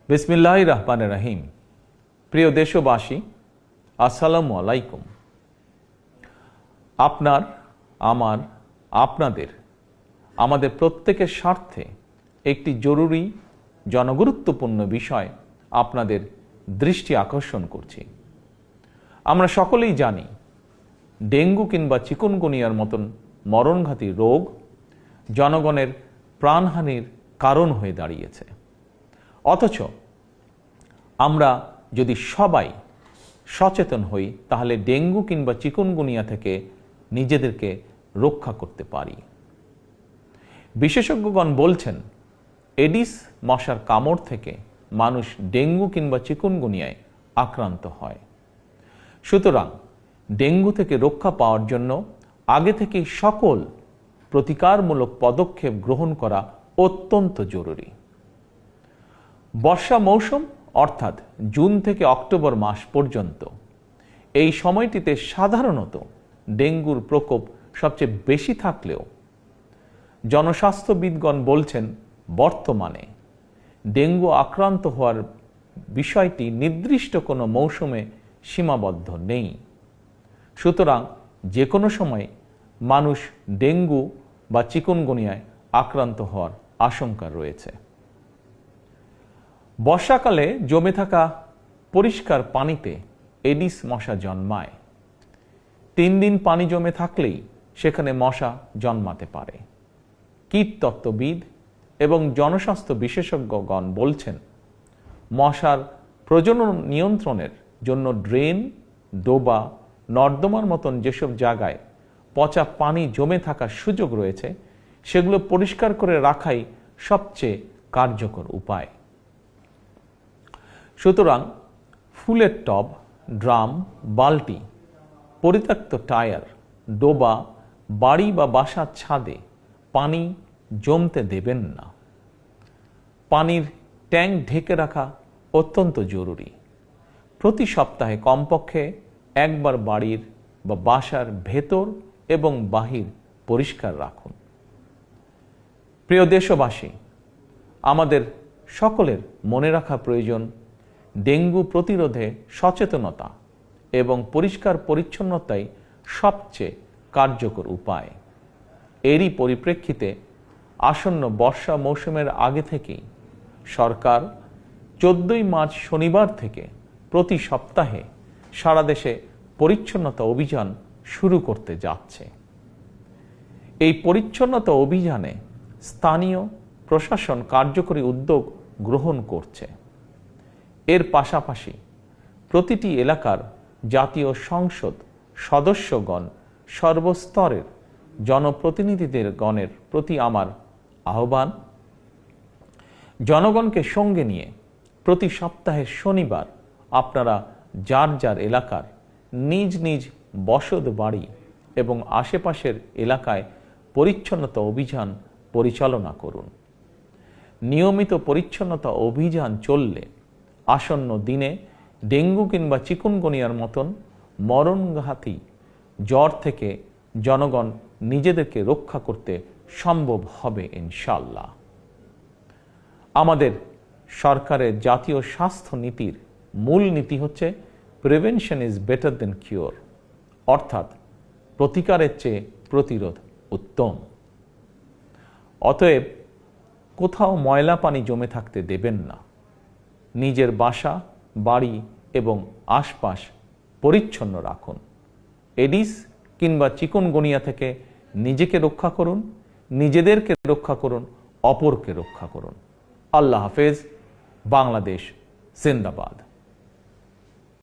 বিসমিল্লাহির রহমানির রহিম। প্রিয় দেশবাসী, আসসালামু আলাইকুম। আপনার, আমার, আপনাদের, আমাদের প্রত্যেকের স্বার্থে একটি জরুরি জনগুরুত্বপূর্ণ বিষয় আপনাদের দৃষ্টি আকর্ষণ করছি। আমরা সকলেই জানি ডেঙ্গু কিংবা চিকুনগুনিয়ার মতন মরণঘাতী রোগ জনগণের প্রাণহানির কারণ হয়ে দাঁড়িয়েছে। অথচ আমরা যদি সবাই সচেতন হই তাহলে ডেঙ্গু কিংবা চিকুনগুনিয়া থেকে নিজেদেরকে রক্ষা করতে পারি। বিশেষজ্ঞগণ বলছেন এডিস মশার কামড় থেকে মানুষ ডেঙ্গু কিংবা চিকুনগুনিয়ায় আক্রান্ত হয়। সুতরাং ডেঙ্গু থেকে রক্ষা পাওয়ার জন্য আগে থেকেই সকল প্রতিকারমূলক পদক্ষেপ গ্রহণ করা অত্যন্ত জরুরি। বর্ষা মৌসুম অর্থাৎ জুন থেকে অক্টোবর মাস পর্যন্ত এই সময়টিতে সাধারণত ডেঙ্গুর প্রকোপ সবচেয়ে বেশি থাকলেও জনস্বাস্থ্যবিদগণ বলছেন বর্তমানে ডেঙ্গু আক্রান্ত হওয়ার বিষয়টি নির্দিষ্ট কোনো মৌসুমে সীমাবদ্ধ নেই। সুতরাং যে কোনো সময় মানুষ ডেঙ্গু বা চিকুনগুনিয়ায় আক্রান্ত হওয়ার আশঙ্কা রয়েছে। বর্ষাকালে জমে থাকা পরিষ্কার পানিতে এডিস মশা জন্মায়। 3 দিন পানি জমে থাকলেই সেখানে মশা জন্মাতে পারে। কীটতত্ত্ববিদ এবং জনস্বাস্থ্য বিশেষজ্ঞগণ বলছেন মশার প্রজনন নিয়ন্ত্রণের জন্য ড্রেন, ডোবা, নর্দমার মতন যেসব জায়গায় পচা পানি জমে থাকার সুযোগ রয়েছে সেগুলো পরিষ্কার করে রাখাই সবচেয়ে কার্যকর উপায়। সুতরাং ফুলের টব, ড্রাম, বালতি, পরিত্যক্ত টায়ার, ডোবা, বাড়ি বা বাসার ছাদে পানি জমতে দেবেন না। পানির ট্যাঙ্ক ঢেকে রাখা অত্যন্ত জরুরি। প্রতি সপ্তাহে কমপক্ষে একবার বাড়ির বা বাসার ভেতর এবং বাহির পরিষ্কার রাখুন। প্রিয় দেশবাসী, আমাদের সকলের মনে রাখা প্রয়োজন ডেঙ্গু প্রতিরোধে সচেতনতা এবং পরিষ্কার পরিচ্ছন্নতাই সবচেয়ে কার্যকর উপায়। এরই পরিপ্রেক্ষিতে আসন্ন বর্ষা মৌসুমের আগে থেকেই সরকার 14 মার্চ শনিবার থেকে প্রতি সপ্তাহে সারা দেশে পরিচ্ছন্নতা অভিযান শুরু করতে যাচ্ছে। এই পরিচ্ছন্নতা অভিযানে স্থানীয় প্রশাসন কার্যকরী উদ্যোগ গ্রহণ করছে। এর পাশাপাশি প্রতিটি এলাকার জাতীয় সংসদ সদস্যগণ, সর্বস্তরের জনপ্রতিনিধিদের গণের প্রতি আমার আহ্বান, জনগণকে সঙ্গে নিয়ে প্রতি সপ্তাহের শনিবার আপনারা যার যার এলাকার নিজ নিজ বসত বাড়ি এবং আশেপাশের এলাকায় পরিচ্ছন্নতা অভিযান পরিচালনা করুন। নিয়মিত পরিচ্ছন্নতা অভিযান চললে আসন্ন দিনে ডেঙ্গু কিংবা চিকুনগুনিয়ার মতন মরণঘাতী জ্বর থেকে জনগণ নিজেদেরকে রক্ষা করতে সম্ভব হবে ইনশাআল্লাহ। আমাদের সরকারের জাতীয় স্বাস্থ্য নীতির মূল নীতি হচ্ছে prevention is better then cure, অর্থাৎ প্রতিকারের চেয়ে প্রতিরোধ উত্তম। অতএব কোথাও ময়লা পানি জমে থাকতে দেবেন না। নিজের বাসা, বাড়ি এবং আশপাশ পরিচ্ছন্ন রাখুন। এডিস কিংবা চিকুনগুনিয়া থেকে নিজেকে রক্ষা করুন, নিজেদেরকে রক্ষা করুন, অপরকে রক্ষা করুন। আল্লাহ হাফেজ। বাংলাদেশ জিন্দাবাদ।